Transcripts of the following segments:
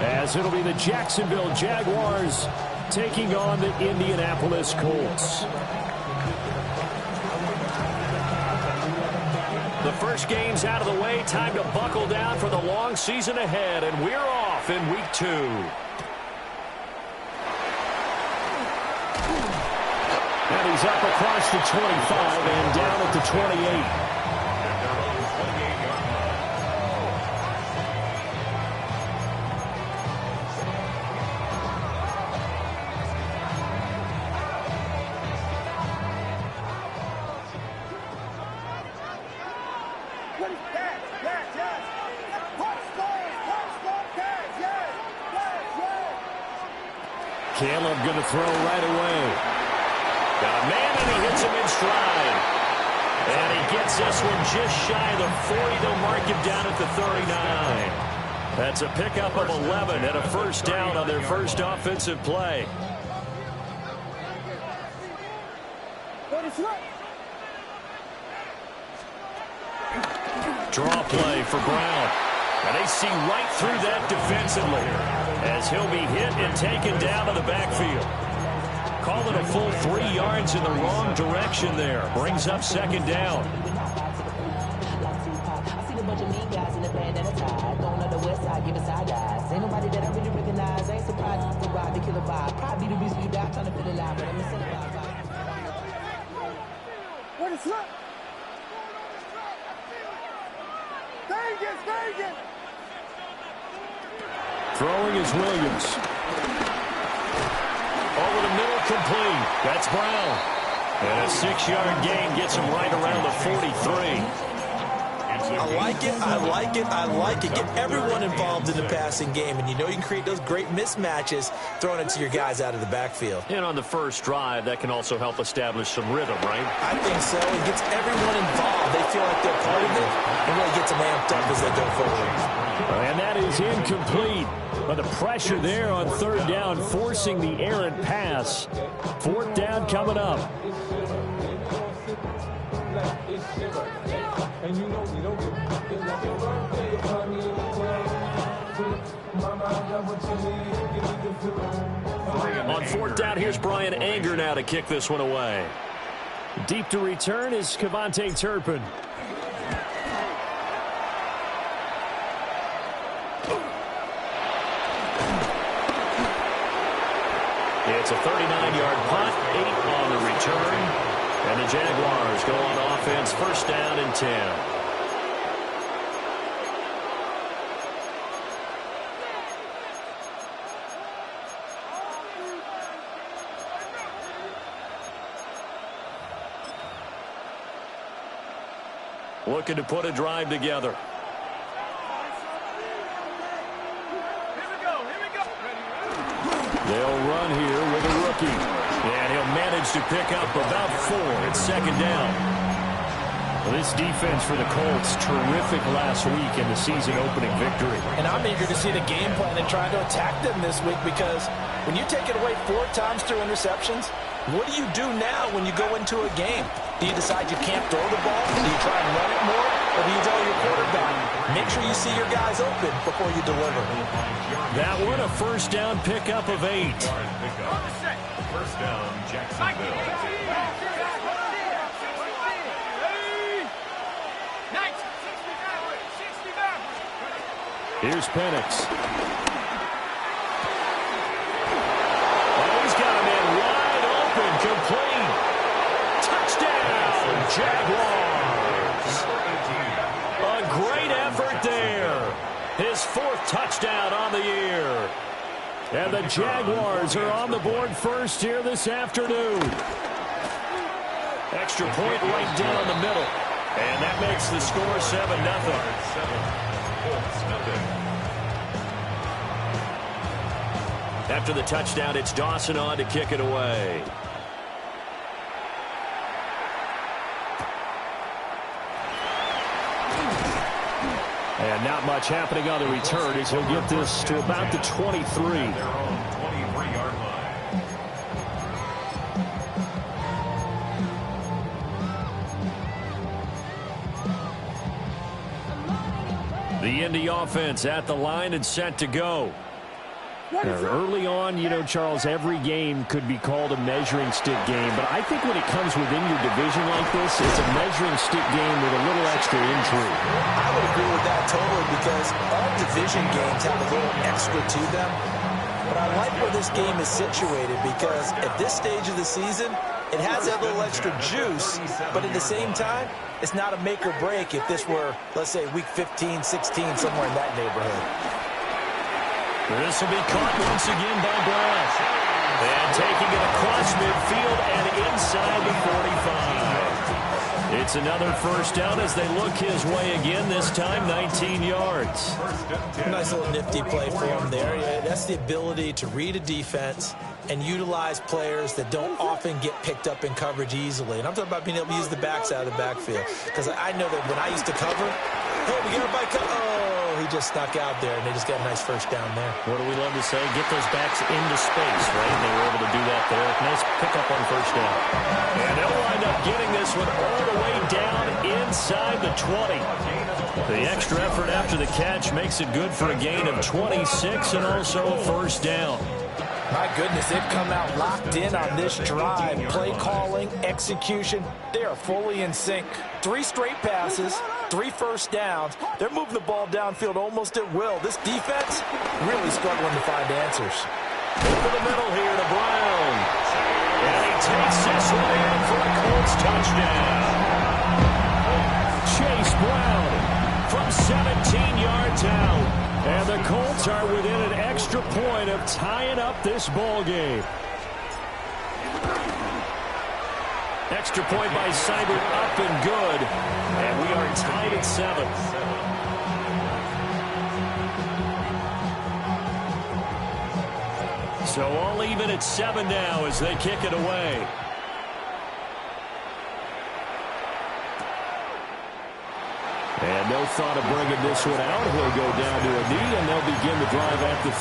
as it'll be the Jacksonville Jaguars taking on the Indianapolis Colts. The first game's out of the way. Time to buckle down for the long season ahead, and we're off in week 2. And he's up across the 25 and down at the 28. Caleb going to throw right away. Got a man, and he hits him in stride. And he gets this one just shy of the 40. They'll mark him down at the 39. That's a pickup of 11 and a first down on their first offensive play. Draw play for Brown. And they see right through that defensively as he'll be hit and taken down to the backfield. Call it a full 3 yards in the wrong direction there. Brings up second down. Throwing is Williams. Over the middle, complete. That's Brown. And a 6-yard gain gets him right around the 43. I like it, I like it, I like it. Get everyone involved in the passing game, and you know you can create those great mismatches throwing it to your guys out of the backfield. And on the first drive, that can also help establish some rhythm, right? I think so. It gets everyone involved. They feel like they're part of it, and really gets them amped up as they go forward. And that is incomplete. But the pressure there on third down, forcing the errant pass. Fourth down coming up. On fourth down, here's Brian Anger now to kick this one away. Deep to return is Kevontae Turpin. It's a 39-yard punt, 8 on the return. And the Jaguars go on offense, first down and 10. Looking to put a drive together. They'll run here with a rookie. And he'll manage to pick up about 4. It's second down. Well, this defense for the Colts, terrific last week in the season-opening victory. And I'm eager to see the game plan and try to attack them this week, because when you take it away 4 times through interceptions, what do you do now when you go into a game? Do you decide you can't throw the ball? Do you try and run it more? Or do you tell your quarterback, make sure you see your guys open before you deliver? That one, a first down pickup of 8. First down, Jacksonville. Here's Penix. Oh, he's got a man wide open, complete. Touchdown, Jaguars. A great effort there. His 4th touchdown on the year. And the Jaguars are on the board first here this afternoon. Extra point right down the middle. And that makes the score 7-0. After the touchdown, it's Dawson on to kick it away. And not much happening on the return as he'll get this to about the 23. Their own 23-yard line. The Indy offense at the line and set to go. Early on, you know, Charles, every game could be called a measuring stick game, but I think when it comes within your division like this, it's a measuring stick game with a little extra intrigue. I would agree with that totally because all division games have a little extra to them. But I like where this game is situated because at this stage of the season, it has that little extra juice, but at the same time, it's not a make or break if this were, let's say, week 15, 16, somewhere in that neighborhood. This will be caught once again by Brown. And taking it across midfield and inside the 45. It's another first down as they look his way again, this time 19 yards. Nice little nifty play for him there. Yeah, that's the ability to read a defense and utilize players that don't often get picked up in coverage easily. And I'm talking about being able to use the backside of the backfield. Because I know that when I used to cover, oh, we got a bike. Oh, he just snuck out there, and they just got a nice first down there. What do we love to say? Get those backs into space, right? They were able to do that there. Nice pickup on first down. And they'll wind up getting this one all the way down inside the 20. The extra effort after the catch makes it good for a gain of 26 and also a first down. My goodness, they've come out locked in on this drive. Play calling, execution, they are fully in sync. 3 straight passes, 3 first downs. They're moving the ball downfield almost at will. This defense really struggling to find answers. Over the middle here to Brown. And he takes this one in for a Colts touchdown. Chase Brown from 17 yards out. And the Colts are within an extra point of tying up this ball game. Extra point by Seibert up and good. And we are tied at 7. So all even at 7 now as they kick it away. And no thought of bringing this one out. He'll go down to a knee, and they'll begin the drive at the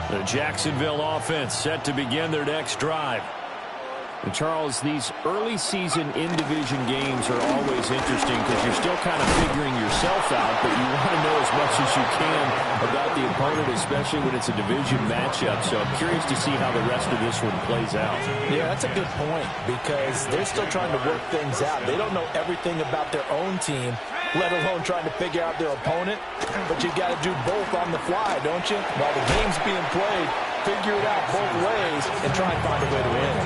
30. The Jacksonville offense set to begin their next drive. And Charles, these early season in-division games are always interesting because you're still kind of figuring yourself out, but you want to know as much as you can about the opponent, especially when it's a division matchup. So I'm curious to see how the rest of this one plays out. Yeah, that's a good point because they're still trying to work things out. They don't know everything about their own team, let alone trying to figure out their opponent. But you've got to do both on the fly, don't you? While the game's being played, figure it out both ways and try and find a way to win.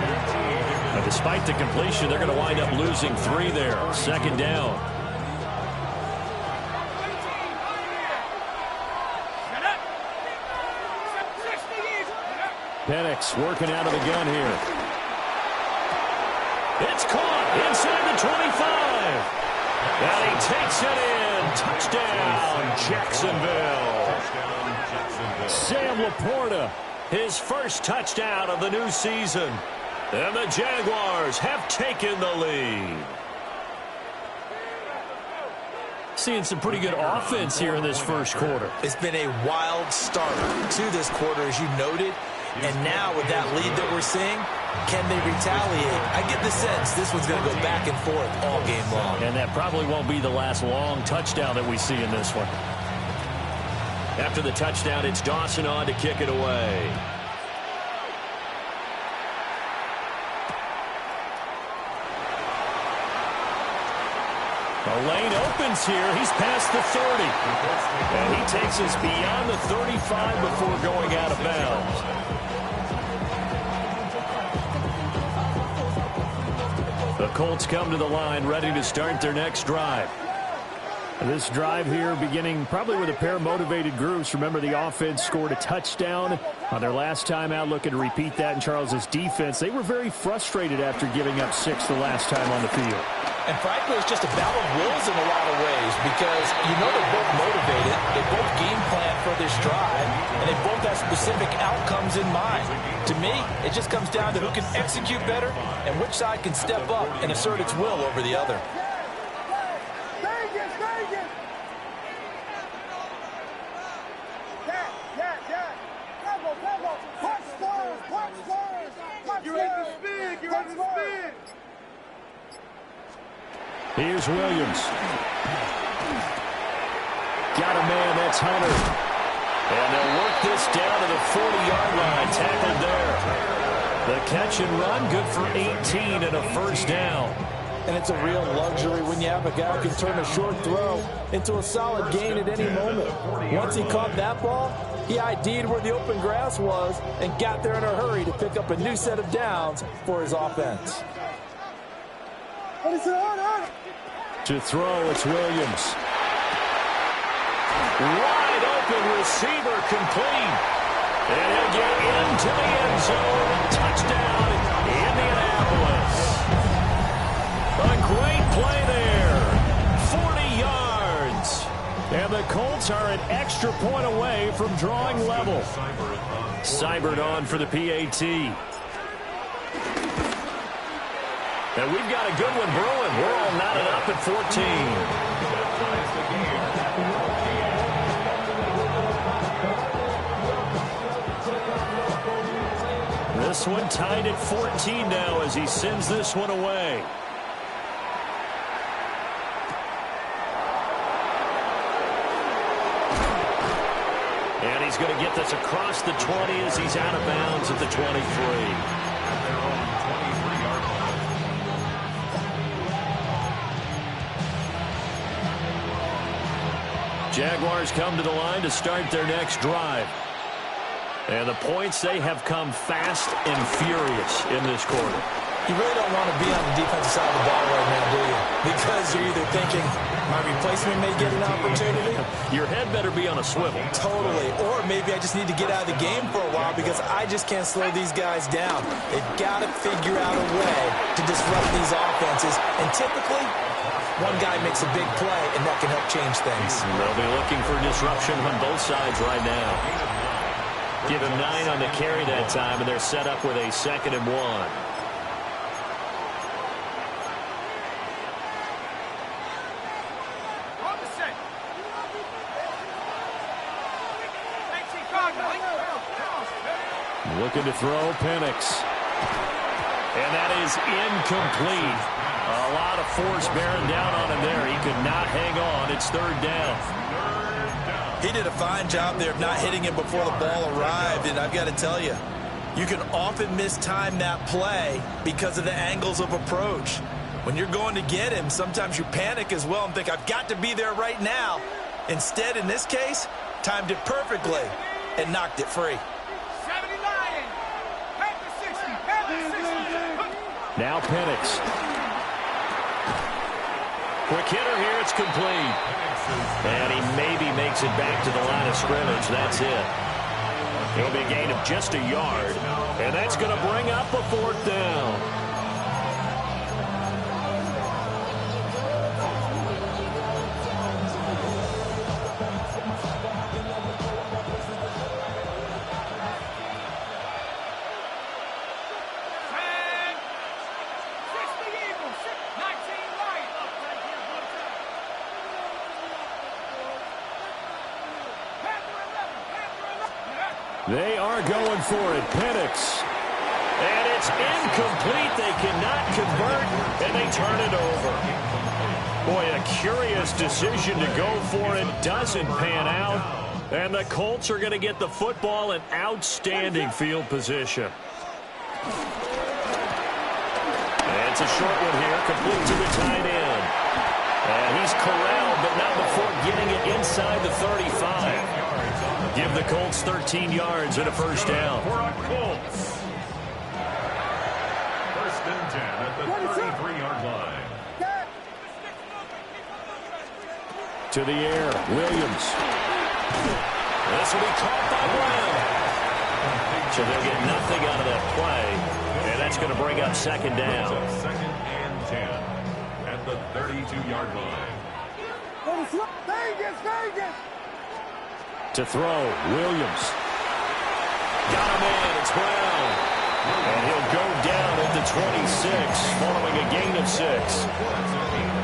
But despite the completion, they're going to wind up losing 3 there. Second down. Penix working out of the gun here. It's caught inside the 25. And he takes it in. Touchdown, Jacksonville. Sam Laporta, his first touchdown of the new season. And the Jaguars have taken the lead. Seeing some pretty good offense here in this first quarter. It's been a wild start to this quarter, as you noted. And now with that lead that we're seeing, can they retaliate? I get the sense this one's going to go back and forth all game long. And that probably won't be the last long touchdown that we see in this one. After the touchdown, it's Dawson on to kick it away. The lane opens here. He's past the 30. And he takes us beyond the 35 before going out of bounds. The Colts come to the line, ready to start their next drive. This drive here beginning probably with a pair of motivated groups. Remember, the offense scored a touchdown on their last time out, looking to repeat that in Charles's defense. They were very frustrated after giving up 6 the last time on the field. And frankly, it's just a battle of wills in a lot of ways because you know they're both motivated, they both game plan for this drive, and they both have specific outcomes in mind. To me, it just comes down to who can execute better and which side can step up and assert its will over the other. Here's Williams. Got a man, that's Hunter. And they'll work this down to the 40-yard line, tackled there. The catch and run, good for 18 and a first down. And it's a real luxury when you have a guy who can turn a short throw into a solid gain at any moment. Once he caught that ball, he ID'd where the open grass was and got there in a hurry to pick up a new set of downs for his offense. To throw, it's Williams. Wide open receiver, complete. And he'll get into the end zone. Touchdown, Indianapolis. A great play there. 40 yards. And the Colts are an extra point away from drawing level. Seibert on for the PAT. And we've got a good one brewing. We're all knotted up at 14. This one tied at 14 now as he sends this one away. And he's going to get this across the 20 as he's out of bounds at the 23. Jaguars come to the line to start their next drive. And the points, they have come fast and furious in this quarter. You really don't want to be on the defensive side of the ball right now, do you? Because you're either thinking, my replacement may get an opportunity. Your head better be on a swivel. Totally. Or maybe I just need to get out of the game for a while because I just can't slow these guys down. They've got to figure out a way to disrupt these offenses. And typically, one guy makes a big play, and that can help change things. They'll be looking for disruption on both sides right now. Give him 9 on the carry that time, and they're set up with a 2nd and 1. Looking to throw, Penix. And that is incomplete. A lot of force bearing down on him there. He could not hang on. It's 3rd down. He did a fine job there of not hitting him before the ball arrived, and I've got to tell you, you can often mistime that play because of the angles of approach. When you're going to get him, sometimes you panic as well and think, I've got to be there right now. Instead, in this case, timed it perfectly and knocked it free. Now Penix. Quick hitter here, it's complete. And he maybe makes it back to the line of scrimmage. That's it. It'll be a gain of just a yard. And that's going to bring up a 4th down. They are going for it. Penix. And it's incomplete. They cannot convert, and they turn it over. Boy, a curious decision to go for it. Doesn't pan out. And the Colts are going to get the football in outstanding field position. And it's a short one here, complete to the tight end. And he's corralled, but not before getting it inside the 35. Give the Colts 13 yards and a first down. For a Colts. 1st and 10 at the 33-yard line. To the air, Williams. This will be caught by Brown. So they'll get nothing out of that play, and that's going to bring up 2nd down. 2nd and 10 at the 32-yard line. To throw, Williams. Got him in, it's Brown. And he'll go down at the 26, following a gain of 6.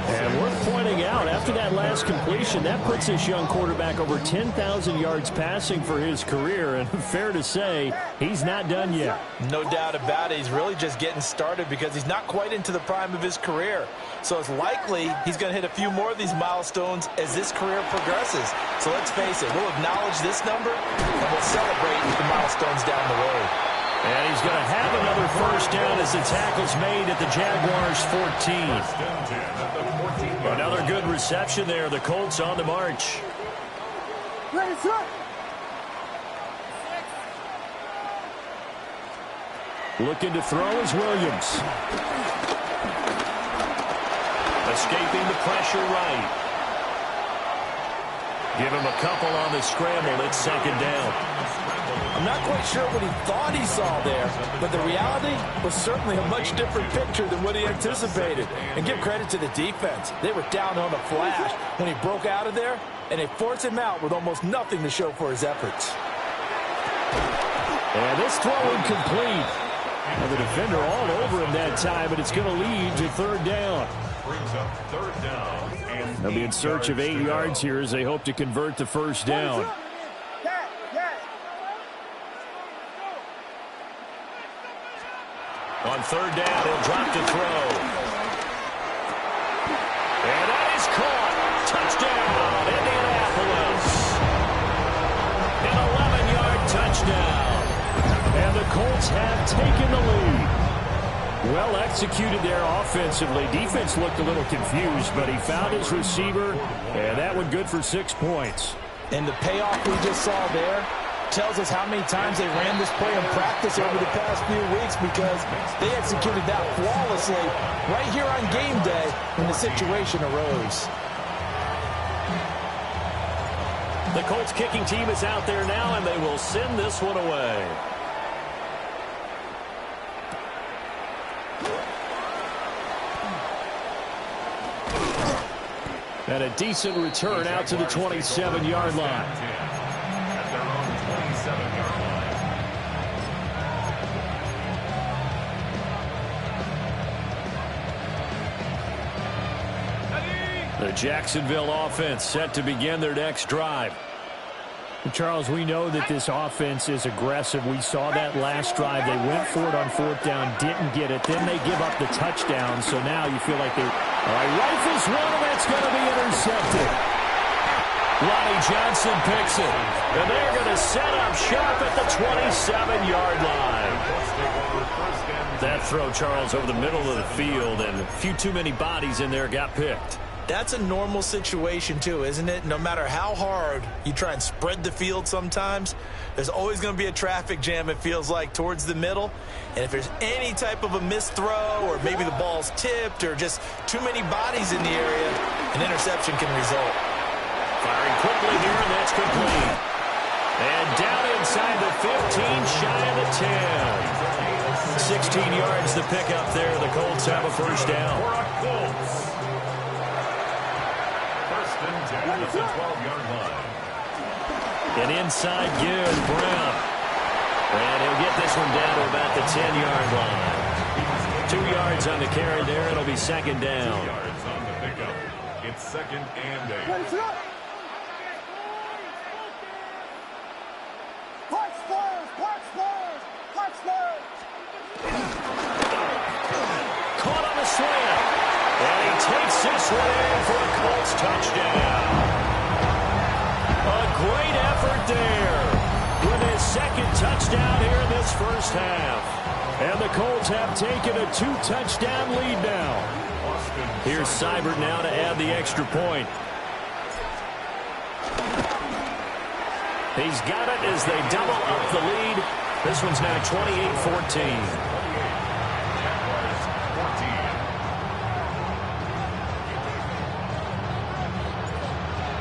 And we're pointing out, after after that last completion, that puts this young quarterback over 10,000 yards passing for his career. And fair to say, he's not done yet. No doubt about it. He's really just getting started because he's not quite into the prime of his career. So it's likely he's going to hit a few more of these milestones as this career progresses. So let's face it, we'll acknowledge this number and we'll celebrate the milestones down the road. And he's going to have another first down as the tackle's made at the Jaguars' 14. Another good reception there. The Colts on the march. Looking to throw is Williams. Escaping the pressure right. Give him a couple on the scramble. It's second down. I'm not quite sure what he thought he saw there, but the reality was certainly a much different picture than what he anticipated. And give credit to the defense. They were down on the flash when he broke out of there, and they forced him out with almost nothing to show for his efforts. And this throw incomplete. And the defender all over him that time, but it's going to lead to third down. Brings up third down. They'll be in search of 8 yards here as they hope to convert the first down. On third down, he'll drop to throw. And that is caught. Touchdown, Indianapolis. An 11-yard touchdown. And the Colts have taken the lead. Well executed there offensively. Defense looked a little confused, but he found his receiver, and that one good for 6 points. And the payoff we just saw there tells us how many times they ran this play in practice over the past few weeks, because they executed that flawlessly right here on game day when the situation arose. The Colts kicking team is out there now, and they will send this one away. And a decent return out to the 27-yard line. The Jacksonville offense set to begin their next drive. Charles, we know that this offense is aggressive. We saw that last drive. They went for it on fourth down, didn't get it. Then they give up the touchdown. So now you feel like they rifles one, and that's going to be intercepted. Ronnie Johnson picks it. And they're going to set up shop at the 27-yard line. That throw, Charles, over the middle of the field, and a few too many bodies in there got picked. That's a normal situation too, isn't it? No matter how hard you try and spread the field sometimes, there's always going to be a traffic jam, it feels like, towards the middle. And if there's any type of a missed throw, or maybe the ball's tipped, or just too many bodies in the area, an interception can result. Firing quickly here, and that's complete. And down inside the 15, shy of the 10. 16 yards to pick up there. The Colts have a first down. At the 12-yard line. An inside give, Brown. And he'll get this one down to about the 10-yard line. 2 yards on the carry there. It'll be second down. 2 yards on the pickup. It's second and 8. Caught on the slant. And he takes this one in for a Colts touchdown. A great effort there with his second touchdown here in this first half. And the Colts have taken a 2-touchdown lead now. Here's Seibert now to add the extra point. He's got it as they double up the lead. This one's now 28-14.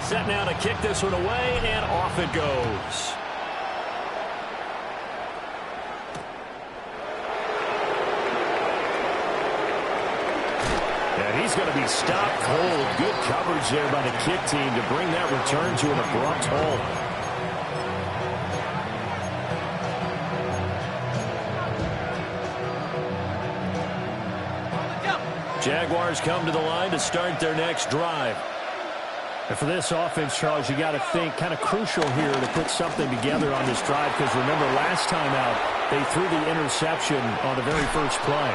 Set now to kick this one away, and off it goes. And he's going to be stopped cold. Good coverage there by the kick team to bring that return to an abrupt halt. Jaguars come to the line to start their next drive. And for this offense, Charles, you got to think kind of crucial here to put something together on this drive, because remember last time out they threw the interception on the very first play.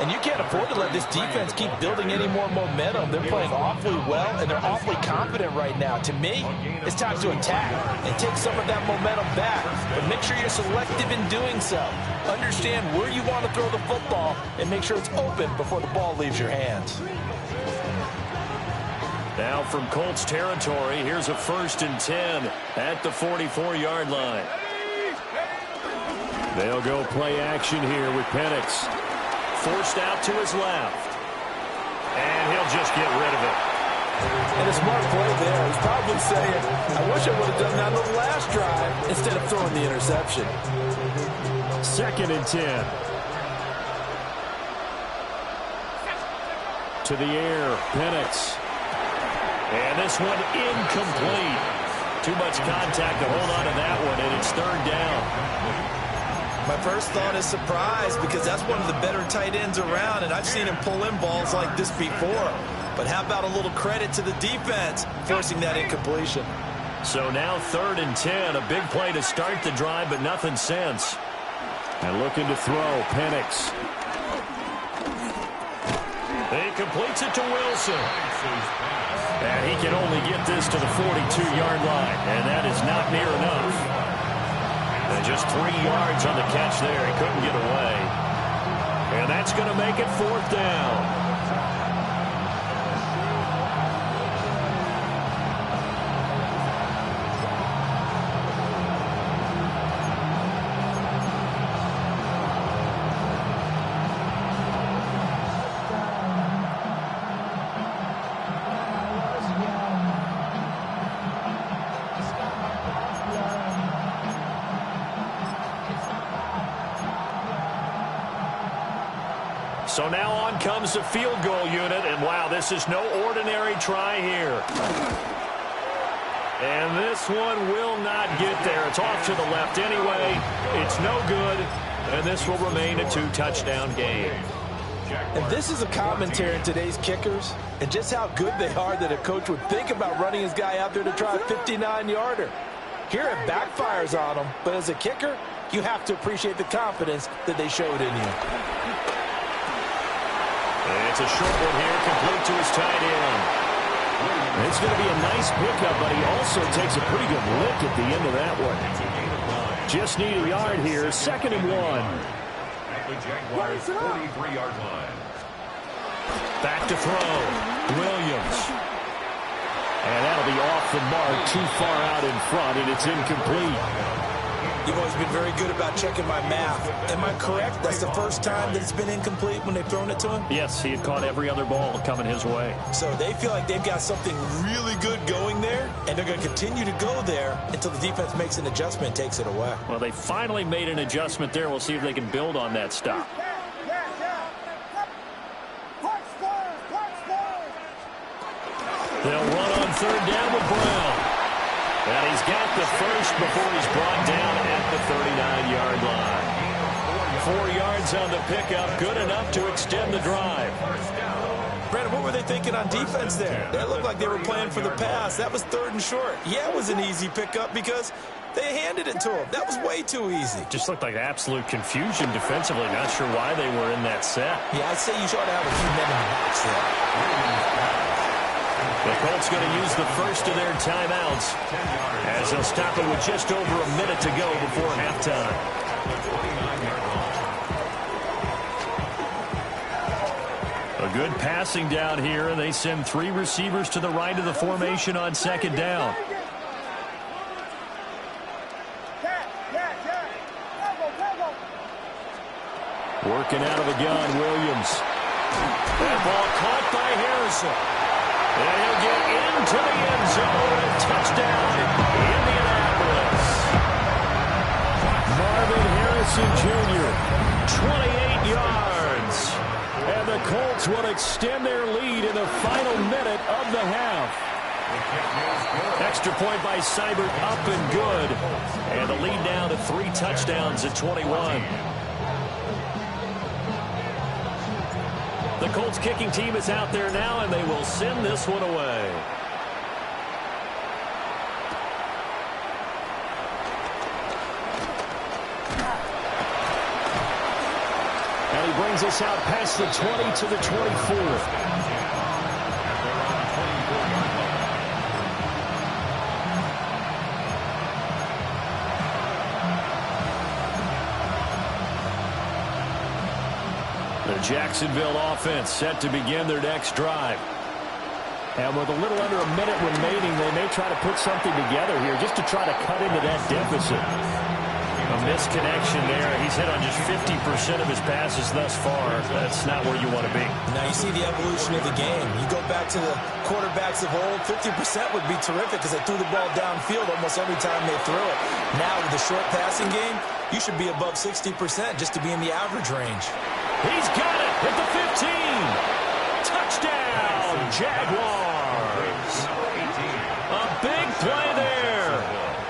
And you can't afford to let this defense keep building any more momentum. They're playing awfully well, and they're awfully confident right now. To me, it's time to attack and take some of that momentum back. But make sure you're selective in doing so. Understand where you want to throw the football and make sure it's open before the ball leaves your hands. Now from Colts territory, here's a 1st and 10 at the 44-yard line. They'll go play action here with Penix. Forced out to his left. And he'll just get rid of it. And a smart play there. He's probably saying, I wish I would have done that on the last drive instead of throwing the interception. 2nd and 10. To the air, Penix. And this one incomplete. Too much contact to hold on to that one, and it's 3rd down. My first thought is surprise, because that's one of the better tight ends around, and I've seen him pull in balls like this before. But how about a little credit to the defense forcing that incompletion? So now 3rd and 10, a big play to start the drive, but nothing since. And looking to throw, Penix. He completes it to Wilson. And he can only get this to the 42-yard line, and that is not near enough. And just 3 yards on the catch there. He couldn't get away. And that's going to make it 4th down. So now on comes the field goal unit, and wow, this is no ordinary try here. And this one will not get there. It's off to the left anyway. It's no good, and this will remain a 2-touchdown game. And this is a commentary on today's kickers and just how good they are that a coach would think about running his guy out there to try a 59-yarder. Here it backfires on him, but as a kicker, you have to appreciate the confidence that they showed in you. It's a short one here, complete to his tight end. It's going to be a nice pickup, but he also takes a pretty good lick at the end of that one. Just need a yard here, 2nd and 1. At the Jaguars' 43-yard line. Back to throw, Williams. And that'll be off the mark, too far out in front, and it's incomplete. You've always been very good about checking my math. Am I correct? That's the first time that it's been incomplete when they've thrown it to him? Yes, he had caught every other ball coming his way. So they feel like they've got something really good going there, and they're going to continue to go there until the defense makes an adjustment and takes it away. Well, they finally made an adjustment there. We'll see if they can build on that stop. They'll run on 3rd down with Brown. And he's got the first before he's brought down at the 39-yard line. 4 yards on the pickup, good enough to extend the drive. Brandon, what were they thinking on defense there? They looked like they were playing for the pass. That was 3rd and short. Yeah, it was an easy pickup because they handed it to him. That was way too easy. Just looked like absolute confusion defensively. Not sure why they were in that set. Yeah, I'd say you ought to have a few men in the box there. The Colts going to use the first of their timeouts as they'll stop it with just over a minute to go before halftime. A good passing down here, and they send 3 receivers to the right of the formation on 2nd down. Working out of the gun, Williams. That ball caught by Harrison. And he'll get into the end zone. A touchdown, Indianapolis. Marvin Harrison Jr., 28 yards. And the Colts will extend their lead in the final minute of the half. Extra point by Seibert, up and good. And the lead now to 3 touchdowns at 21. The Colts kicking team is out there now, and they will send this one away. brings us out past the 20 to the 24. The Jacksonville offense set to begin their next drive. And with a little under a minute remaining, they may try to put something together here just to try to cut into that deficit. A misconnection there. He's hit on just 50% of his passes thus far. That's not where you want to be. Now you see the evolution of the game. You go back to the quarterbacks of old, 50% would be terrific because they threw the ball downfield almost every time they threw it. Now with the short passing game, you should be above 60% just to be in the average range. He's got it at the 15. Touchdown, Jaguars. A big play there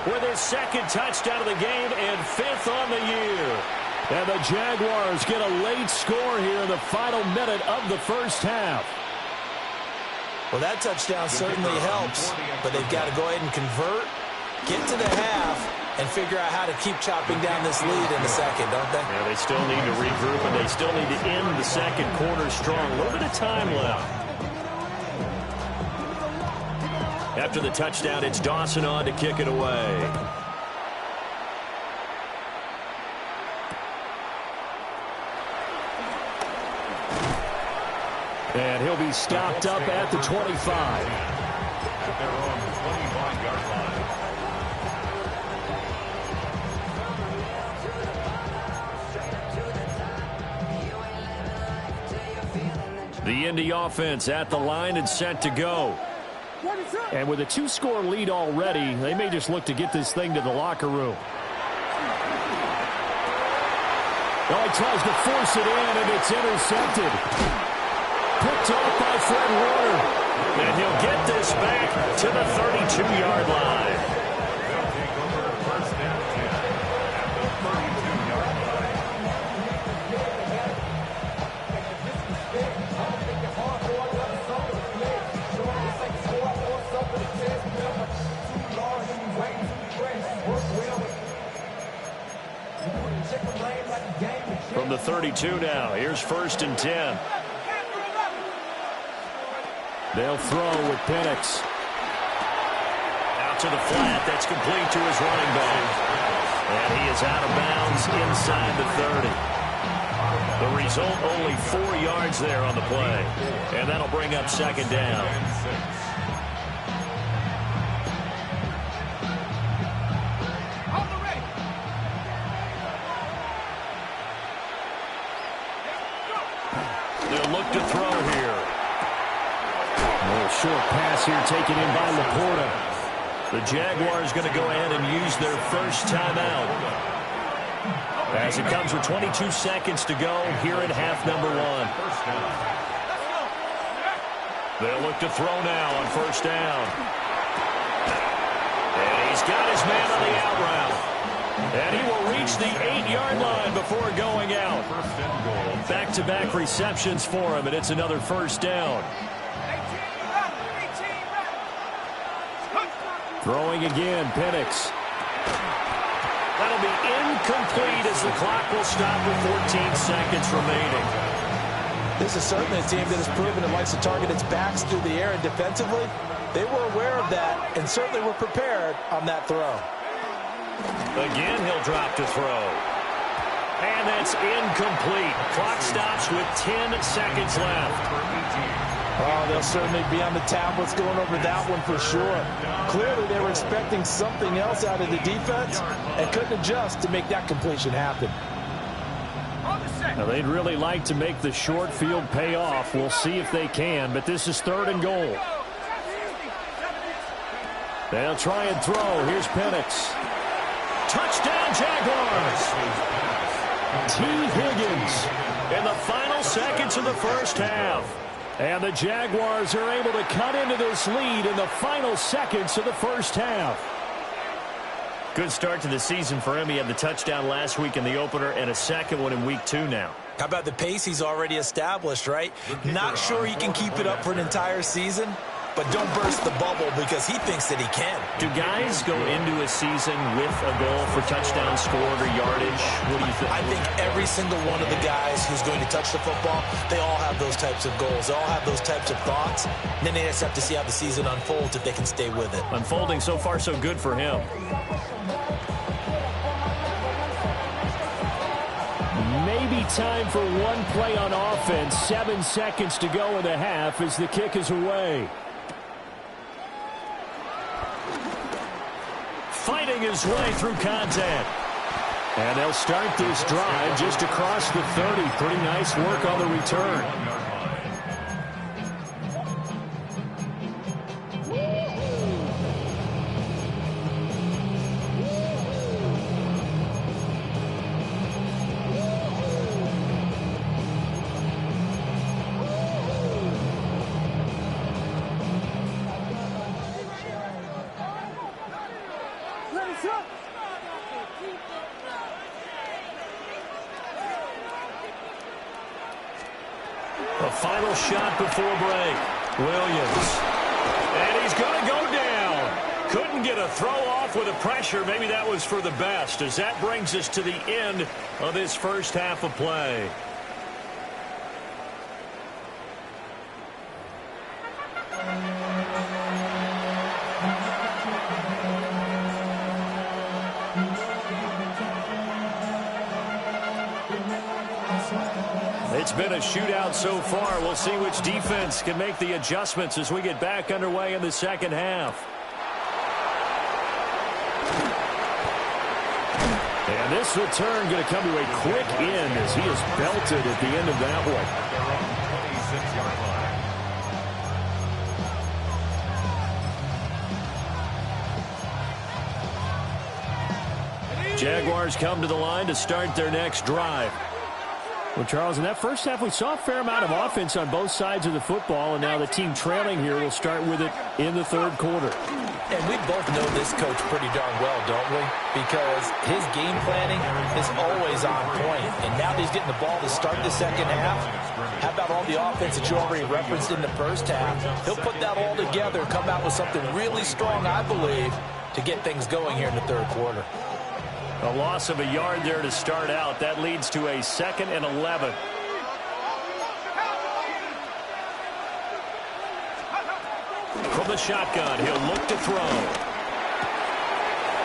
with his second touchdown of the game and 5th on the year. And the Jaguars get a late score here in the final minute of the first half. Well, that touchdown certainly helps, but they've got to go ahead and convert, get to the half, and figure out how to keep chopping down this lead in the second, don't they? Yeah, they still need to regroup, and they still need to end the second quarter strong. A little bit of time left. After the touchdown, it's Dawson on to kick it away. And he'll be stopped up at the 25. At their own 25-yard line. The Indy offense at the line and set to go. And with a 2-score lead already, they may just look to get this thing to the locker room. Oh, he tries to force it in, and it's intercepted. Picked off by Fred Warner. And he'll get this back to the 32-yard line. They'll take over first and 10 at the 32-yard line. From the 32 now, here's 1st and 10. They'll throw with Penix. Out to the flat, that's complete to his running back. And he is out of bounds inside the 30. The result, only 4 yards there on the play. And that'll bring up 2nd down. They'll look to throw here. A little short pass here taken in by Laporta. The Jaguars going to go ahead and use their first timeout. As it comes with 22 seconds to go here in half number 1. They'll look to throw now on 1st down. And he's got his man on the out route. And he will reach the 8-yard line before going out. Back-to-back receptions for him, and it's another 1st down. Throwing again, Penix. That'll be incomplete as the clock will stop with 14 seconds remaining. This is certainly a team that has proven it likes to target its backs through the air, and defensively, they were aware of that and certainly were prepared on that throw. Again, he'll drop to throw. And that's incomplete. Clock stops with 10 seconds left. Oh, they'll certainly be on the tablets going over that one for sure. Clearly, they were expecting something else out of the defense and couldn't adjust to make that completion happen. Now, they'd really like to make the short field pay off. We'll see if they can, but this is 3rd and goal. They'll try and throw. Here's Penix. Touchdown, Jaguars! T. Higgins in the final seconds of the first half. And the Jaguars are able to cut into this lead in the final seconds of the first half. Good start to the season for him. He had the touchdown last week in the opener and a second one in week 2 now. How about the pace he's already established, right? Not sure he can keep it up for an entire season, but don't burst the bubble because he thinks that he can. Do guys go into a season with a goal for touchdown scored or yardage? What do you think? I think every single one of the guys who's going to touch the football, they all have those types of goals. They all have those types of thoughts. And then they just have to see how the season unfolds if they can stay with it. Unfolding so far so good for him. Maybe time for one play on offense. 7 seconds to go in the half as the kick is away. Fighting his way through contact. And they'll start this drive just across the 30. Pretty nice work on the return. A final shot before break. Williams. And he's going to go down. Couldn't get a throw off with the pressure. Maybe that was for the best, as that brings us to the end of this first half of play. It's been a shootout so far. We'll see which defense can make the adjustments as we get back underway in the second half. And this return going to come to a quick end as he is belted at the end of that one. Jaguars come to the line to start their next drive. Well, Charles, in that first half, we saw a fair amount of offense on both sides of the football, and now the team trailing here will start with it in the third quarter. And we both know this coach pretty darn well, don't we? Because his game planning is always on point. And now that he's getting the ball to start the second half, how about all the offense that you already referenced in the first half? He'll put that all together and come out with something really strong, I believe, to get things going here in the third quarter. A loss of a yard there to start out. That leads to a 2nd and 11. From the shotgun, he'll look to throw.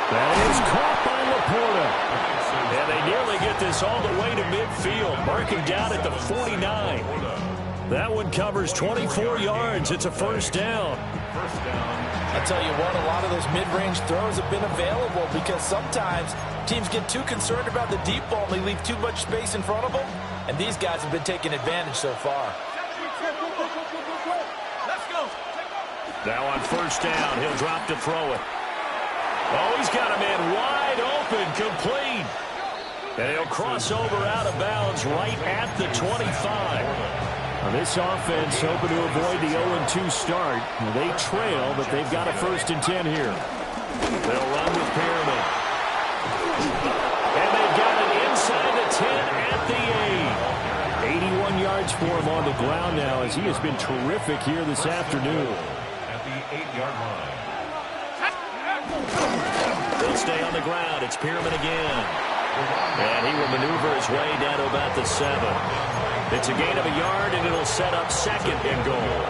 That is caught by Laporta. And they nearly get this all the way to midfield, marking down at the 49. That one covers 24 yards. It's a first down. I tell you what, a lot of those mid-range throws have been available because sometimes teams get too concerned about the deep ball and they leave too much space in front of them. And these guys have been taking advantage so far. Now on first down, he'll drop to throw it. Oh, he's got a man wide open, complete. And he'll cross over out of bounds right at the 25. Now this offense hoping to avoid the 0-2 start. They trail, but they've got a 1st and 10 here. They'll run with Pyramid. And they've got it inside the 10 at the 8. 81 yards for him on the ground now as he has been terrific here this afternoon. At the 8-yard line. They'll stay on the ground. It's Pyramid again. And he will maneuver his way down to about the 7. It's a gain of a yard, and it'll set up 2nd and goal.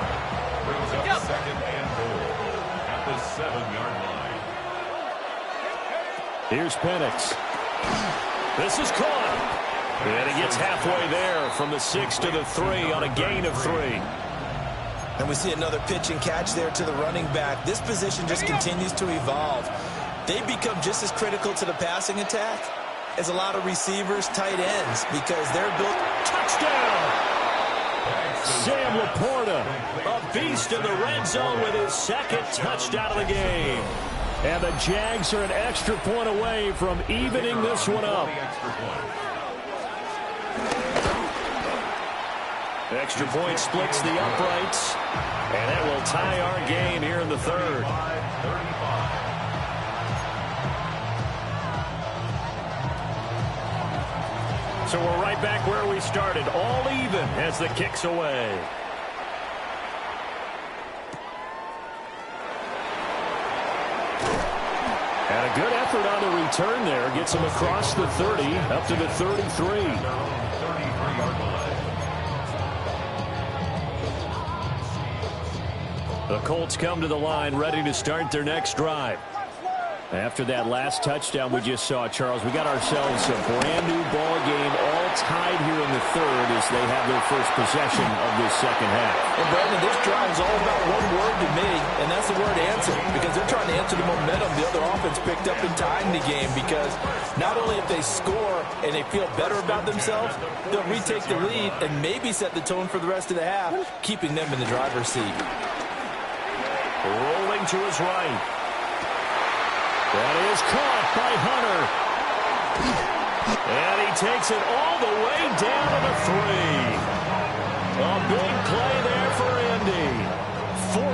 Brings up 2nd and goal at the 7-yard line. Here's Penix. This is caught. And he gets halfway there from the 6 to the 3 on a gain of 3. And we see another pitch and catch there to the running back. This position just continues to evolve. They become just as critical to the passing attack as a lot of receivers, tight ends, because they're built. Touchdown! Sam Laporta, a beast in the red zone with his 2nd touchdown of the game. And the Jags are an extra point away from evening this one up. Extra point splits the uprights, and that will tie our game here in the third. So we're right back where we started, all even as the kick's away. a good effort on the return there. Gets him across the 30, up to the 33. The Colts come to the line, ready to start their next drive. After that last touchdown we just saw, Charles, we got ourselves a brand-new ball game, all tied here in the third as they have their first possession of this second half. And, Brandon, this drive is all about one word to me, and that's the word answer, because they're trying to answer the momentum the other offense picked up in tying the game, because not only if they score and they feel better about themselves, they'll retake the lead and maybe set the tone for the rest of the half, keeping them in the driver's seat. Rolling to his right. That is caught by Hunter. And he takes it all the way down to the 3. A big play there for Indy.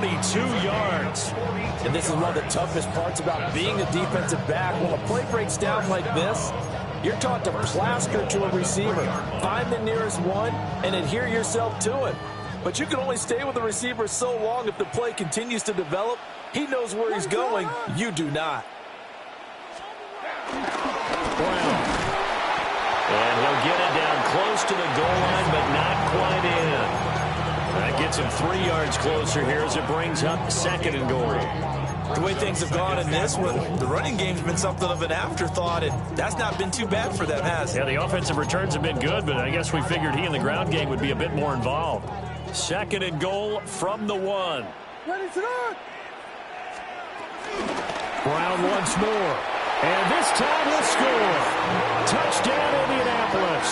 42 yards. And this is one of the toughest parts about being a defensive back. When a play breaks down like this, you're taught to plaster to a receiver. Find the nearest one and adhere yourself to it. But you can only stay with the receiver so long if the play continues to develop. He knows where he's going. You do not. Brown. And he'll get it down close to the goal line, but not quite in. That gets him 3 yards closer here as it brings up 2nd and goal. The way things have gone in this one, the running game's been something of an afterthought, and that's not been too bad for them, has it? Yeah, the offensive returns have been good, but I guess we figured he in the ground game would be a bit more involved. 2nd and goal from the 1. Ready to run. Brown once more. And this time he'll score. Touchdown, Indianapolis.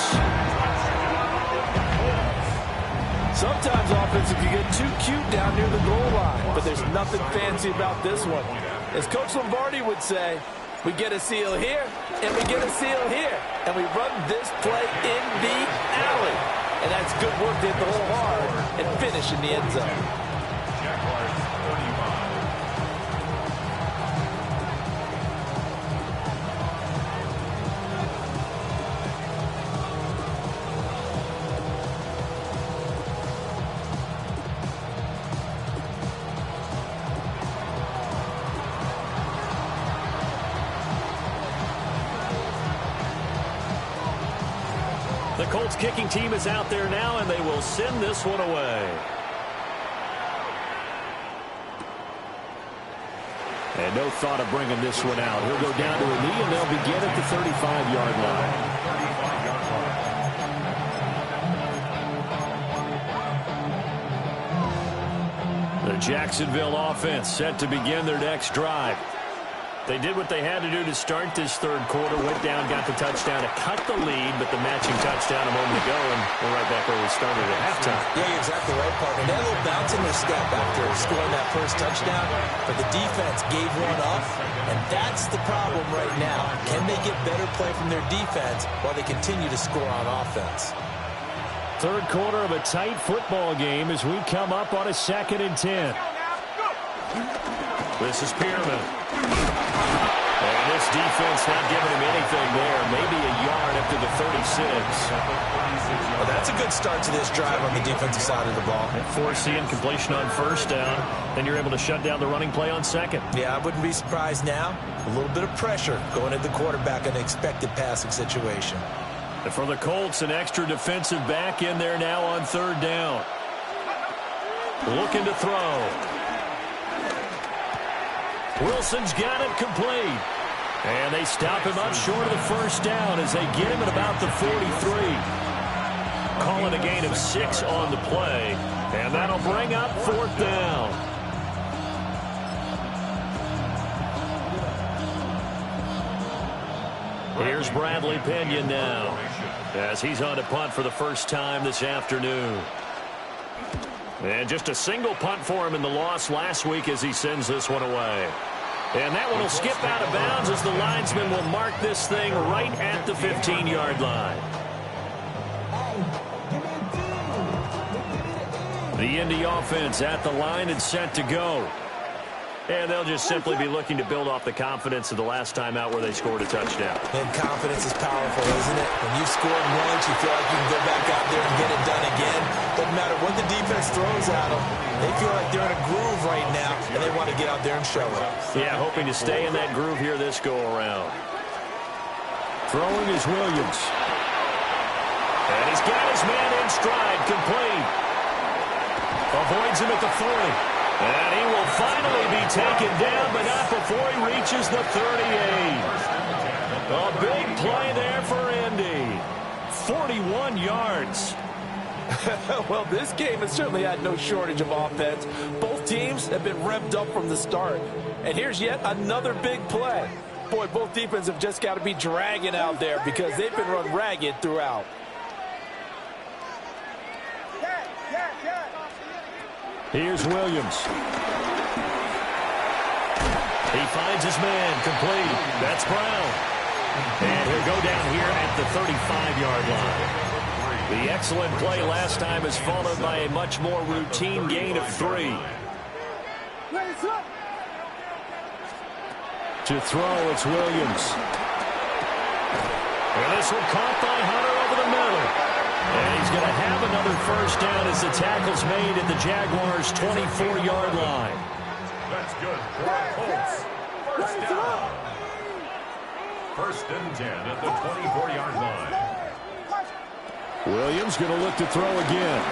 Sometimes offensive you get too cute down near the goal line, but there's nothing fancy about this one. As Coach Lombardi would say, we get a seal here, and we get a seal here, and we run this play in the alley. And that's good work to hit the hole hard and finish in the end zone. The Colts kicking team is out there now, and they will send this one away. And no thought of bringing this one out. He'll go down to a knee, and they'll begin at the 35-yard line. The Jacksonville offense set to begin their next drive. They did what they had to do to start this third quarter. Went down, got the touchdown to cut the lead, but the matching touchdown a moment ago, and we're right back where we started at halftime. Yeah, you're exactly right, partner. They had a little bounce in their step after scoring that first touchdown, but the defense gave one up, and that's the problem right now. Can they get better play from their defense while they continue to score on offense? Third quarter of a tight football game as we come up on a 2nd and 10. This is Pearman. And this defense not giving him anything there. Maybe a yard up to the 36. Well, that's a good start to this drive on the defensive side of the ball. Forcing completion on first down. Then you're able to shut down the running play on second. Yeah, I wouldn't be surprised now. A little bit of pressure going at the quarterback in an expected passing situation. And for the Colts, an extra defensive back in there now on third down. Looking to throw. Wilson's got it complete. And they stop him up short of the first down as they get him at about the 43. Calling a gain of 6 on the play. And that'll bring up 4th down. Here's Bradley Pinion now as he's on to punt for the first time this afternoon. And just a single punt for him in the loss last week as he sends this one away. And that one will skip out of bounds as the linesman will mark this thing right at the 15-yard line. The Indy offense at the line and set to go. And they'll just simply be looking to build off the confidence of the last time out where they scored a touchdown. And confidence is powerful, isn't it? When you've scored once, you feel like you can go back out there and get it done again. Doesn't matter what the defense throws at them. They feel like they're in a groove right now, and they want to get out there and show it. Yeah, hoping to stay in that groove here this go-around. Throwing is Williams. And he's got his man in stride, complete. Avoids him at the 40. And he will finally be taken down, but not before he reaches the 38. A big play there for Indy. 41 yards. Well, this game has certainly had no shortage of offense. Both teams have been revved up from the start. And here's yet another big play. Boy, both defenses have just got to be dragging out there because they've been run ragged throughout. Here's Williams. He finds his man, complete. That's Brown. And he'll go down here at the 35-yard line. The excellent play last time is followed by a much more routine gain of 3. To throw, it's Williams. And this one caught by Hunter over the middle. And he's going to have another first down as the tackle's made at the Jaguars' 24-yard line. That's good. Colts. First down. First and 10 at the 24-yard line. Williams going to look to throw again.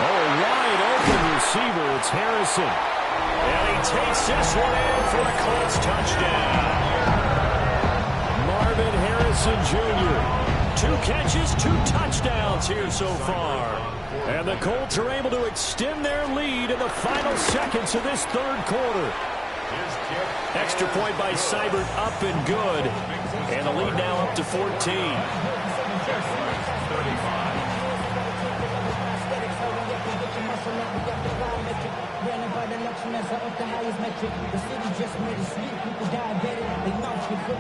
Oh, wide open receiver. It's Harrison. And he takes this one in for the Colts touchdown. Marvin Harrison Jr. 2 catches, 2 touchdowns here so far. And the Colts are able to extend their lead in the final seconds of this third quarter. Extra point by Seibert, up and good. And the lead now up to 14.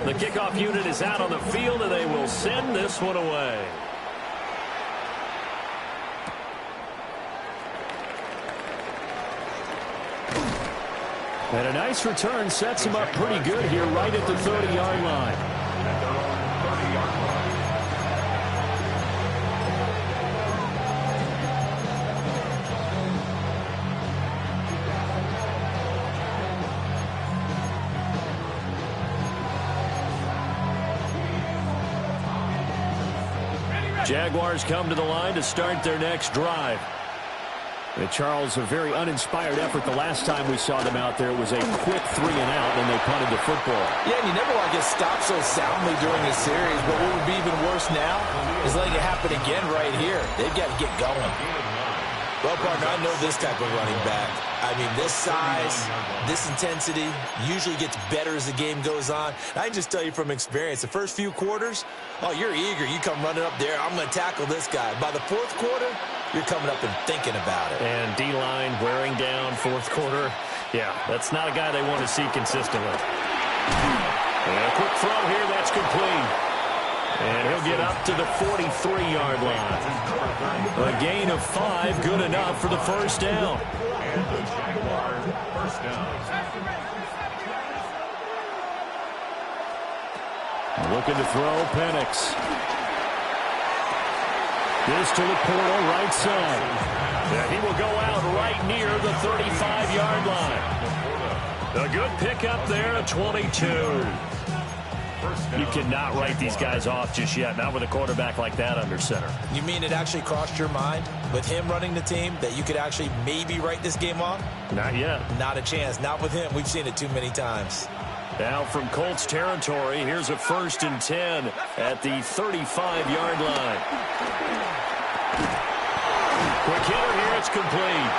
The kickoff unit is out on the field, and they will send this one away. And a nice return sets him up pretty good here right at the 30-yard line. Jaguars come to the line to start their next drive. Charles, a very uninspired effort the last time we saw them out there. It was a quick 3 and out, and they punted the football. Yeah, and you never want to get stopped so soundly during a series, but what would be even worse now is letting it happen again right here. They've got to get going. Well, partner, I know this type of running back. I mean, this size, this intensity usually gets better as the game goes on. I can just tell you from experience, the first few quarters, oh, you're eager. You come running up there, I'm going to tackle this guy. By the fourth quarter, you're coming up and thinking about it. And D-line wearing down fourth quarter. Yeah, that's not a guy they want to see consistently. And a quick throw here, that's complete. And he'll get up to the 43-yard line. A gain of 5, good enough for the first down. And the Jaguars first down. Looking to throw, Penix. This to Laporta, right side. And he will go out right near the 35-yard line. A good pickup there at 22. You cannot write these guys off just yet, not with a quarterback like that under center. You mean it actually crossed your mind with him running the team that you could actually maybe write this game off? Not yet. Not a chance. Not with him. We've seen it too many times. Now from Colts territory, here's a 1st and 10 at the 35-yard line. Quick hitter here, it's complete.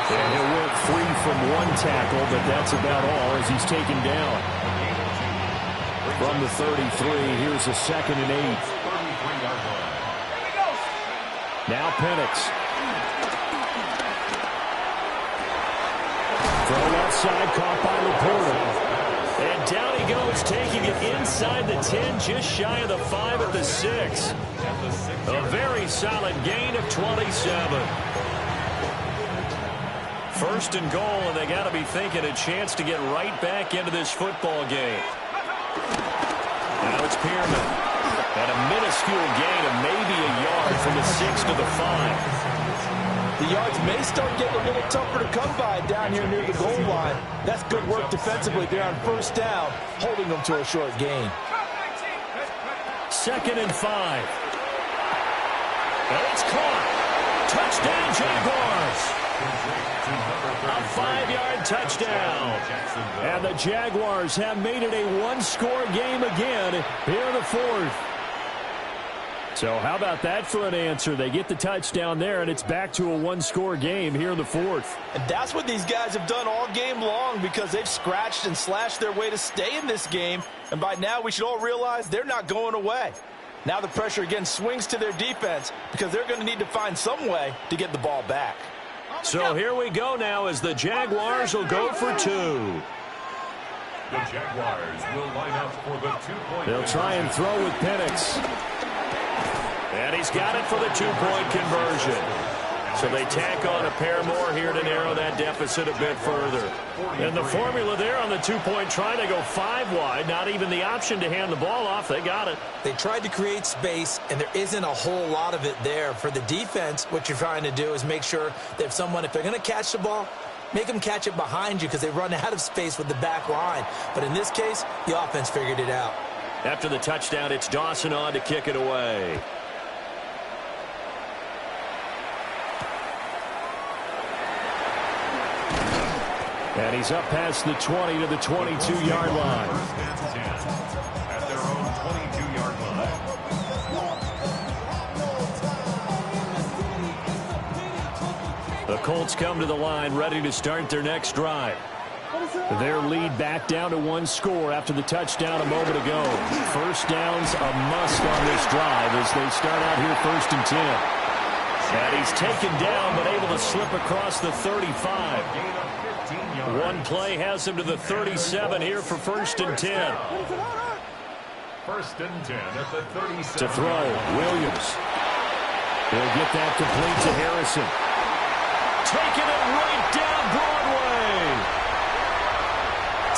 And he'll work free from 1 tackle, but that's about all as he's taken down. From the 33, here's a 2nd and 8. Now Penix. Throw outside, caught by Laporta. And down he goes, taking it inside the 10, just shy of the 5 at the 6. A very solid gain of 27. 1st and goal, and they got to be thinking a chance to get right back into this football game. Now it's Pearman. And a minuscule gain of maybe a yard from the 6 to the 5. The yards may start getting a little tougher to come by down here near the goal line. That's good work defensively there on first down, holding them to a short gain. 2nd and 5. And it's caught. Touchdown, Jaguars. A 5-yard touchdown. And the Jaguars have made it a one-score game again here in the 4th. So how about that for an answer? They get the touchdown there, and it's back to a one-score game here in the 4th. And that's what these guys have done all game long because they've scratched and slashed their way to stay in this game. And by now, we should all realize they're not going away. Now the pressure again swings to their defense because they're going to need to find some way to get the ball back. So here we go now as the Jaguars will go for 2. The Jaguars will line up for the 2-point. They'll try and throw with Penix. And he's got it for the 2-point conversion. So they tack on a pair more here to narrow that deficit a bit further. And the formula there on the 2-point try to go 5 wide. Not even the option to hand the ball off. They got it. They tried to create space, and there isn't a whole lot of it there. For the defense, what you're trying to do is make sure that if they're going to catch the ball, make them catch it behind you because they run out of space with the back line. But in this case, the offense figured it out. After the touchdown, it's Dawson on to kick it away. And he's up past the 20 to the 22-yard line. At their own 22-yard line. The Colts come to the line ready to start their next drive. Their lead back down to 1 score after the touchdown a moment ago. First down's a must on this drive as they start out here 1st and 10. And he's taken down but able to slip across the 35. One play has him to the 37 here for 1st and 10. 1st and 10 at the 37. To throw, Williams. He'll get that complete to Harrison. Taking it right down Broadway.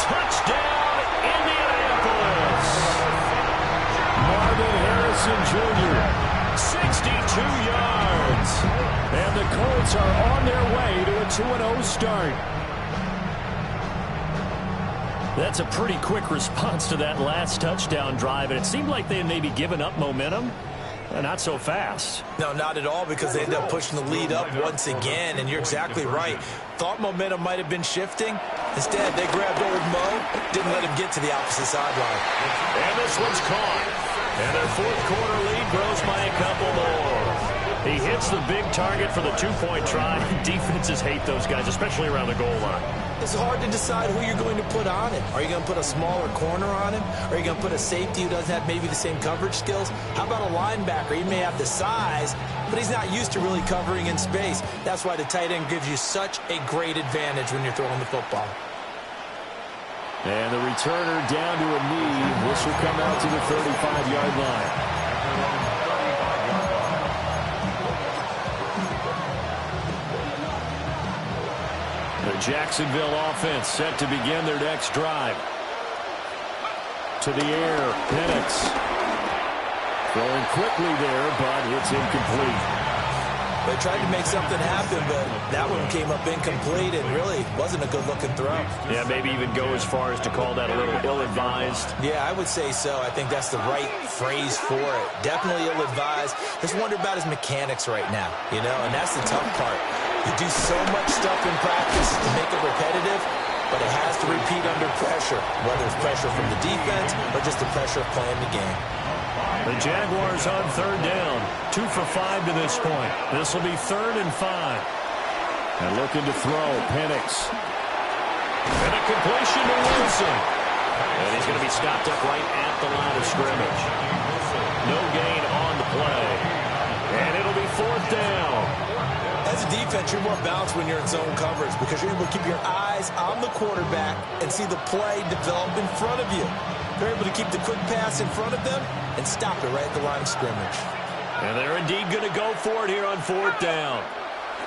Touchdown, Indianapolis. Marvin Harrison Jr., 62 yards. And the Colts are on their way to a 2-0 start. That's a pretty quick response to that last touchdown drive, and it seemed like they had maybe given up momentum. Not so fast. No, not at all, because they ended up pushing the lead up once again, and you're exactly right. Thought momentum might have been shifting. Instead, they grabbed old Mo, didn't let him get to the opposite sideline. And this one's caught. And their 4th quarter lead grows by a couple more. He hits the big target for the 2-point try. Defenses hate those guys, especially around the goal line. It's hard to decide who you're going to put on him. Are you going to put a smaller corner on him? Are you going to put a safety who doesn't have maybe the same coverage skills? How about a linebacker? He may have the size, but he's not used to really covering in space. That's why the tight end gives you such a great advantage when you're throwing the football. And the returner down to a knee. This will come out to the 35-yard line. The Jacksonville offense set to begin their next drive. To the air, Penix. Throwing quickly there, but it's incomplete. They tried to make something happen, but that one came up incomplete and really wasn't a good-looking throw. Yeah, maybe even go as far as to call that a little ill-advised. Yeah, I would say so. I think that's the right phrase for it. Definitely ill-advised. Just wonder about his mechanics right now, and that's the tough part. You do so much stuff in practice to make it repetitive, but it has to repeat under pressure, whether it's pressure from the defense or just the pressure of playing the game. The Jaguars on 3rd down. 2 for 5 to this point. This will be 3rd and 5. And looking to throw, Penix. And a completion to Wilson. And he's going to be stopped up right at the line of scrimmage. No gain on the play. And it'll be 4th down. As a defense, you're more balanced when you're in zone coverage because you're able to keep your eyes on the quarterback and see the play develop in front of you. They're able to keep the quick pass in front of them and stop it right at the line of scrimmage. And they're indeed going to go for it here on 4th down.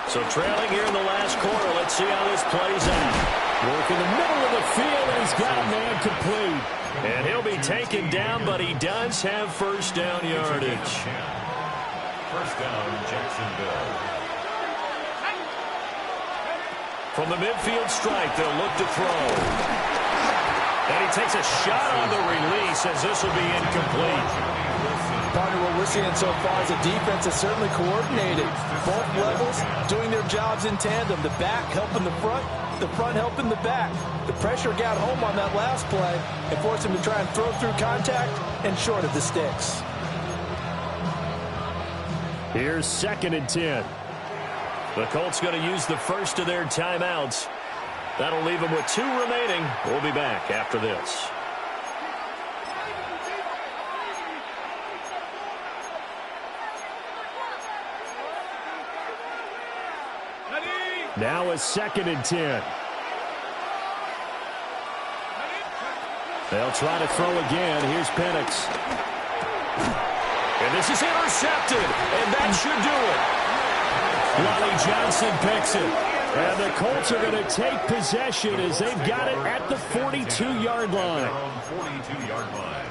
So trailing here in the last quarter, let's see how this plays out. Work in the middle of the field, and he's got a man complete. And he'll be taken down, but he does have first down yardage. First down, Jacksonville. From the midfield strike, they'll look to throw. And he takes a shot on the release as this will be incomplete. Partner, what we're seeing so far is the defense is certainly coordinated. Both levels doing their jobs in tandem. The back helping the front helping the back. The pressure got home on that last play and forced him to try and throw through contact and short of the sticks. Here's 2nd and 10. The Colts going to use the first of their timeouts. That'll leave them with 2 remaining. We'll be back after this. Now it's 2nd and 10. They'll try to throw again. Here's Penix. And this is intercepted. And that should do it. Wally Johnson picks it. And the Colts are going to take possession as they've got it at the 42-yard line. 42-yard line.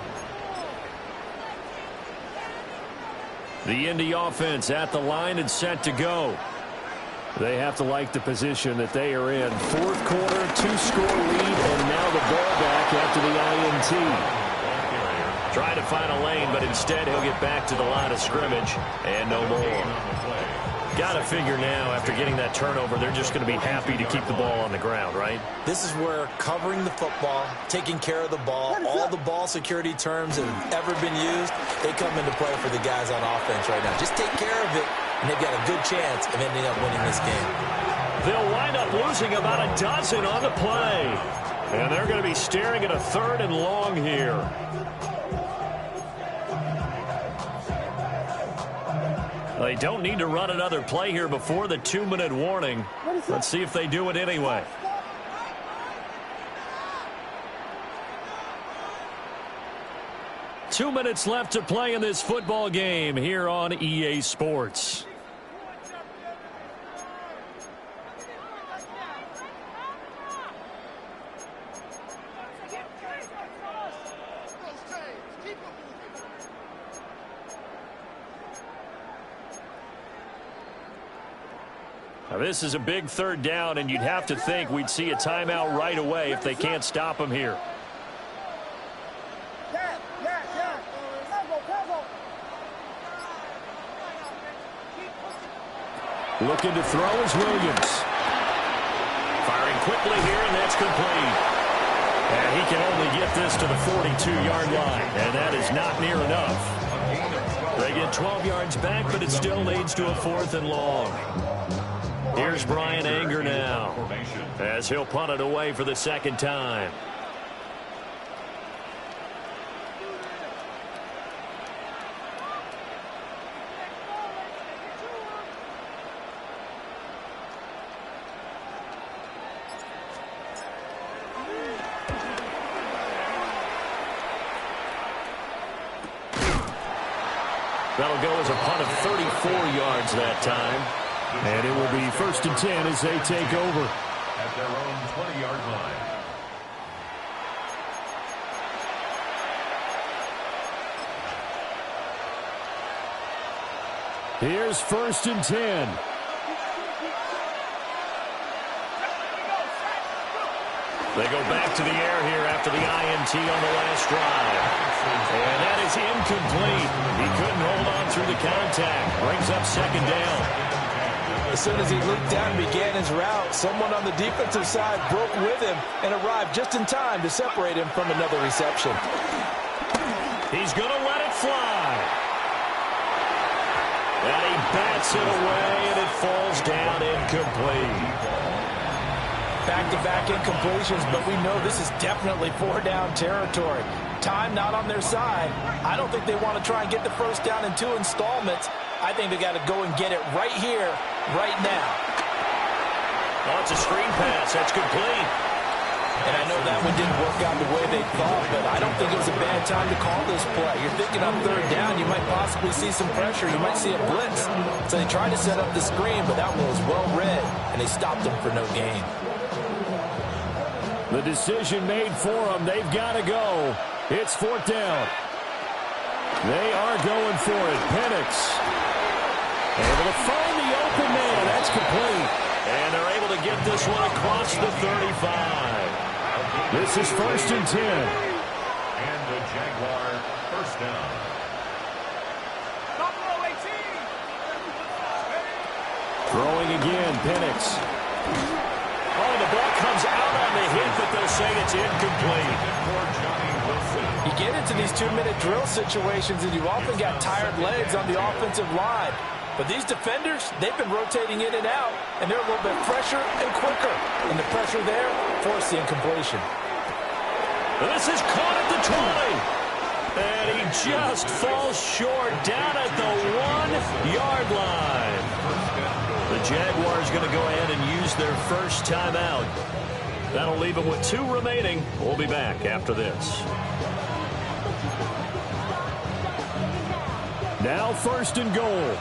The Indy offense at the line and set to go. They have to like the position that they are in. 4th quarter, 2-score lead, and now the ball back after the INT. Trying to find a lane, but instead he'll get back to the line of scrimmage and no more. Got to figure now, after getting that turnover, they're just going to be happy to keep the ball on the ground, right? This is where covering the football, taking care of the ball, all the ball security terms that have ever been used, they come into play for the guys on offense right now. Just take care of it, and they've got a good chance of ending up winning this game. They'll wind up losing about a dozen on the play. And they're going to be staring at a 3rd and long here. They don't need to run another play here before the 2-minute warning. Let's see if they do it anyway. Two minutes left to play in this football game here on EA Sports. Now, this is a big 3rd down, and you'd have to think we'd see a timeout right away if they can't stop them here. Looking to throw is Williams. Firing quickly here, and that's complete. And he can only get this to the 42-yard line, and that is not near enough. They get 12 yards back, but it still leads to a 4th and long. Here's Brian Anger now as he'll punt it away for the 2nd time. That'll go as a punt of 34 yards that time. And it will be 1st and 10 as they take over. At their own 20-yard line. Here's 1st and 10. They go back to the air here after the INT on the last drive. And that is incomplete. He couldn't hold on through the contact. Brings up 2nd down. As soon as he looked down and began his route, someone on the defensive side broke with him and arrived just in time to separate him from another reception. He's going to let it fly. And he bats it away, and it falls down incomplete. Back-to-back incompletions, but we know this is definitely 4-down territory. Time not on their side. I don't think they want to try and get the first down in 2 installments. I think they got to go and get it right here, right now. Oh, it's a screen pass. That's complete. And I know that one didn't work out the way they thought, but I don't think it was a bad time to call this play. You're thinking on 3rd down, you might possibly see some pressure. You might see a blitz. So they tried to set up the screen, but that one was well read, and they stopped them for no gain. The decision made for them. They've got to go. It's 4th down. They are going for it. Penix able to find the open man. That's complete. And they're able to get this one across the 35. This is 1st and 10. And the Jaguar first down. Throwing again, Penix. Oh, the ball comes out on the hit, but they'll say it's incomplete. You get into these 2-minute drill situations, and you often got tired legs on the offensive line. But these defenders, they've been rotating in and out, and they're a little bit fresher and quicker. And the pressure there forced the incompletion. This is caught at the 20. And he just falls short down at the 1-yard line. The Jaguars going to go ahead and use their first timeout. That'll leave them with 2 remaining. We'll be back after this. Now 1st and goal.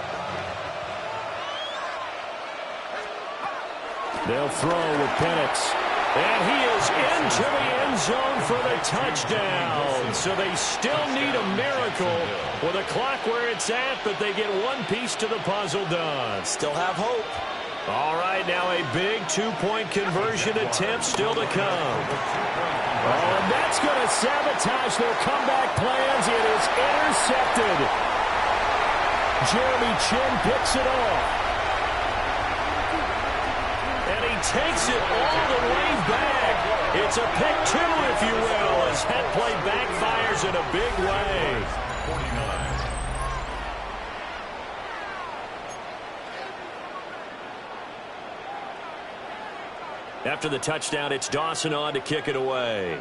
They'll throw with Penix. And he is into the end zone for the touchdown. So they still need a miracle with a clock where it's at, but they get one piece to the puzzle done. Still have hope. All right, now a big 2-point conversion attempt still to come. Oh, and that's going to sabotage their comeback plans. It is intercepted. Jeremy Chin picks it off. And he takes it all the way back. It's a pick 2, if you will, as that play backfires in a big way. 49. After the touchdown, it's Dawson on to kick it away.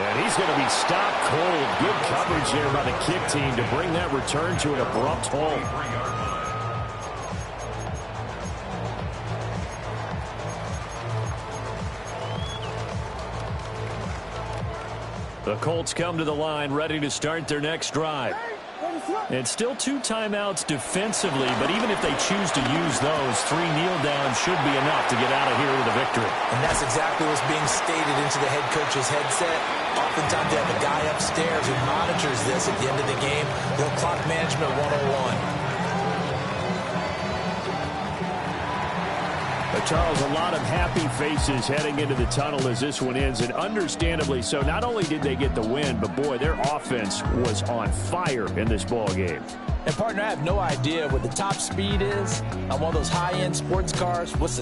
And he's going to be stopped cold. Good coverage there by the kick team to bring that return to an abrupt halt. The Colts come to the line ready to start their next drive. And still 2 timeouts defensively, but even if they choose to use those, 3 kneel downs should be enough to get out of here with a victory. And that's exactly what's being stated into the head coach's headset. Oftentimes they have a guy upstairs who monitors this at the end of the game. They'll clock management 101. But Charles, a lot of happy faces heading into the tunnel as this one ends, and understandably so. Not only did they get the win, but boy, their offense was on fire in this ball game. And partner, I have no idea what the top speed is on one of those high-end sports cars. What's the